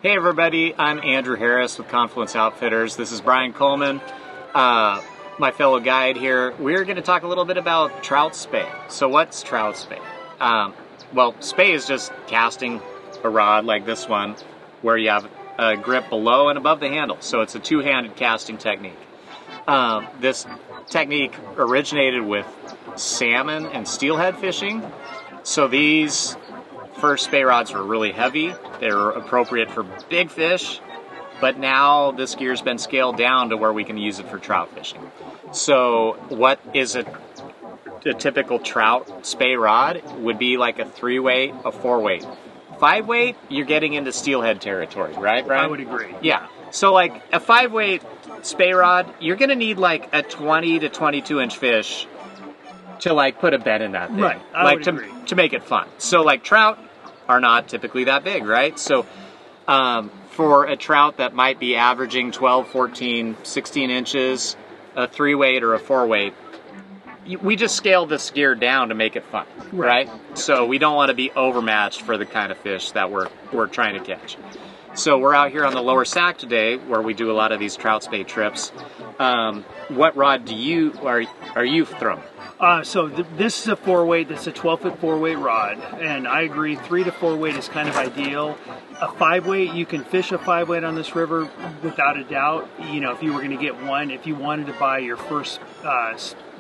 Hey everybody, I'm Andrew Harris with Confluence Outfitters. This is Brian Kohlman, my fellow guide here. We're going to talk a little bit about Trout Spey. So what's Trout Spey? Well, Spey is just casting a rod like this one where you have a grip below and above the handle. So it's a two-handed casting technique. This technique originated with salmon and steelhead fishing. So these first Spey rods were really heavy. They were appropriate for big fish, but now this gear's been scaled down to where we can use it for trout fishing. So what is a typical trout Spey rod would be like a 3-weight, a 4-weight. 5-weight, you're getting into steelhead territory, right, Brian? I would agree. Yeah. So like a 5-weight Spey rod, you're going to need like a 20 to 22 inch fish to like put a bed in that thing. Right, I like would to agree. to make it fun. So like trout are not typically that big, right? So for a trout that might be averaging 12, 14, 16 inches, a 3-weight or a 4-weight, we just scale this gear down to make it fun, right? So we don't want to be overmatched for the kind of fish that we're trying to catch. So we're out here on the Lower Sac today, where we do a lot of these Trout Spey trips. What rod are you throwing? This is a 4-weight. This is a 12-foot 4-weight rod, and I agree 3 to 4-weight is kind of ideal. A 5-weight, you can fish a 5-weight on this river without a doubt. You know, if you were going to get one, if you wanted to buy your first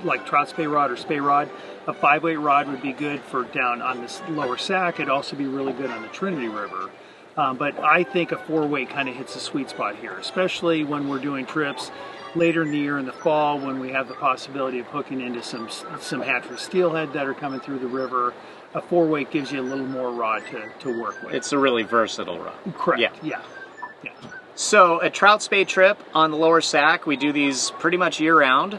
like Trout Spey rod or Spey rod, a 5-weight rod would be good for down on this Lower Sac. It'd also be really good on the Trinity River. But I think a 4-weight kind of hits the sweet spot here, especially when we're doing trips later in the year in the fall when we have the possibility of hooking into some hatchery steelhead that are coming through the river. A 4-weight gives you a little more rod to work with. It's a really versatile rod. Correct. Yeah. So a Trout Spey trip on the Lower Sac, we do these pretty much year-round.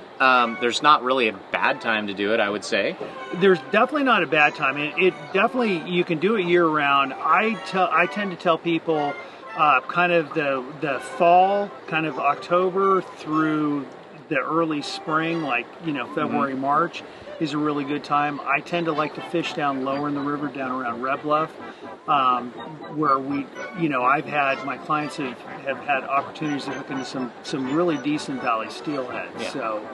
There's not really a bad time to do it, I would say. There's definitely not a bad time. It definitely, you can do it year-round. I tend to tell people kind of the fall, kind of October through the early spring, like, you know, February, March is a really good time. I tend to like to fish down lower in the river, down around Red Bluff, where my clients have had opportunities to hook into some really decent valley steelhead. Yeah. So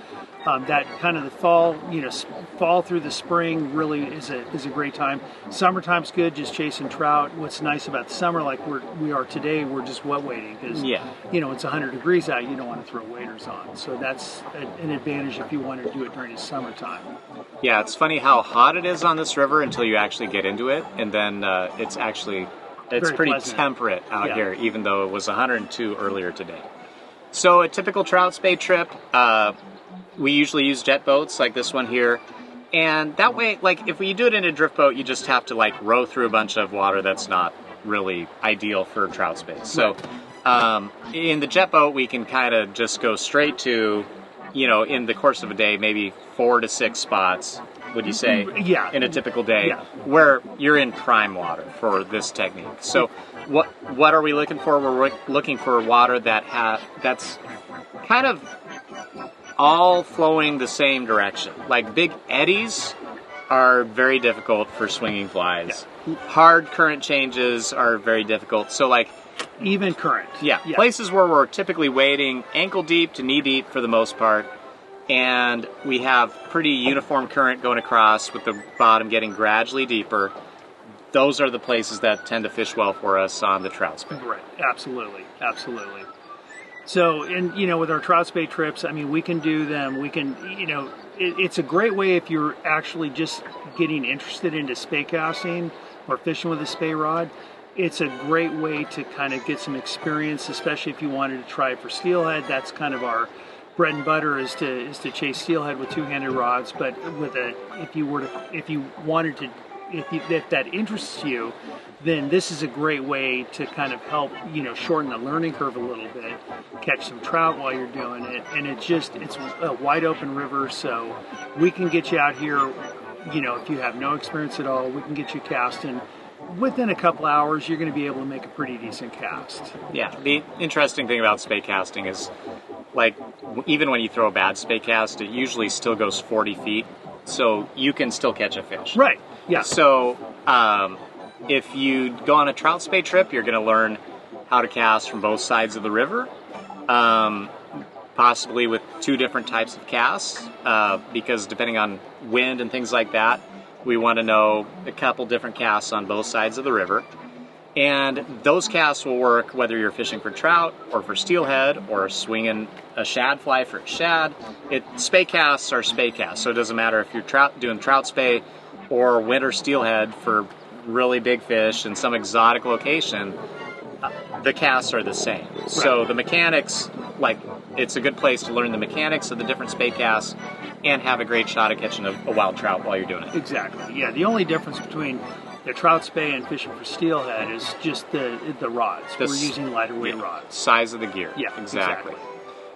that kind of the fall through the spring really is a great time. Summertime's good, just chasing trout. What's nice about the summer, like we are today, we're just wet wading because it's 100 degrees out. You don't want to throw waders on, so that's an advantage if you want to do it during the summertime. Yeah, it's funny how hot it is on this river until you actually get into it, and then it's pretty pleasant. Temperate out here, even though it was 102 earlier today. So a typical Trout Spey trip, we usually use jet boats like this one here, and that way, like if we do it in a drift boat, you just have to like row through a bunch of water that's not really ideal for Trout Spey. So in the jet boat, we can kind of just go straight to, in the course of a day, maybe 4 to 6 spots, would you say? Yeah. In a typical day, where you're in prime water for this technique. So what are we looking for? We're looking for water that's kind of all flowing the same direction. Like big eddies are very difficult for swinging flies. Yeah. Hard current changes are very difficult. So like even current. Yeah. Places where we're typically wading ankle deep to knee deep for the most part, and we have pretty uniform current going across with the bottom getting gradually deeper. Those are the places that tend to fish well for us on the Trout Spey. Right. Absolutely. So, with our Trout Spey trips, I mean, we can do them. We can, it's a great way if you're actually just getting interested into Spey casting or fishing with a Spey rod. It's a great way to kind of get some experience, especially if you wanted to try it for steelhead. That's kind of our bread and butter is to chase steelhead with two-handed rods. But if that interests you, then this is a great way to kind of help, shorten the learning curve a little bit, catch some trout while you're doing it. And it's a wide open river, so we can get you out here, if you have no experience at all, we can get you casting. Within a couple hours, you're going to be able to make a pretty decent cast. Yeah, the interesting thing about Spey casting is, like, even when you throw a bad Spey cast, it usually still goes 40 feet, so you can still catch a fish. Right, yeah. So if you go on a Trout Spey trip, you're going to learn how to cast from both sides of the river, possibly with 2 different types of casts, because depending on wind and things like that, we want to know a couple different casts on both sides of the river. And those casts will work whether you're fishing for trout or for steelhead or swinging a shad fly for a shad. Spey casts are spey casts, so it doesn't matter if you're doing trout spey or winter steelhead for really big fish in some exotic location. The casts are the same. Right. So the mechanics, it's a good place to learn the mechanics of the different spey casts and have a great shot at catching a wild trout while you're doing it. Exactly. Yeah, the only difference between the trout spey and fishing for steelhead is just the rods. We're using lighter weight rods. Size of the gear. Yeah, exactly.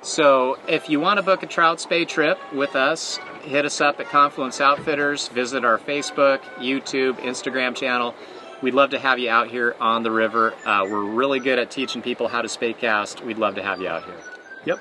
So if you want to book a trout spey trip with us, hit us up at Confluence Outfitters. Visit our Facebook, YouTube, Instagram channel. We'd love to have you out here on the river. We're really good at teaching people how to spey cast. We'd love to have you out here. Yep.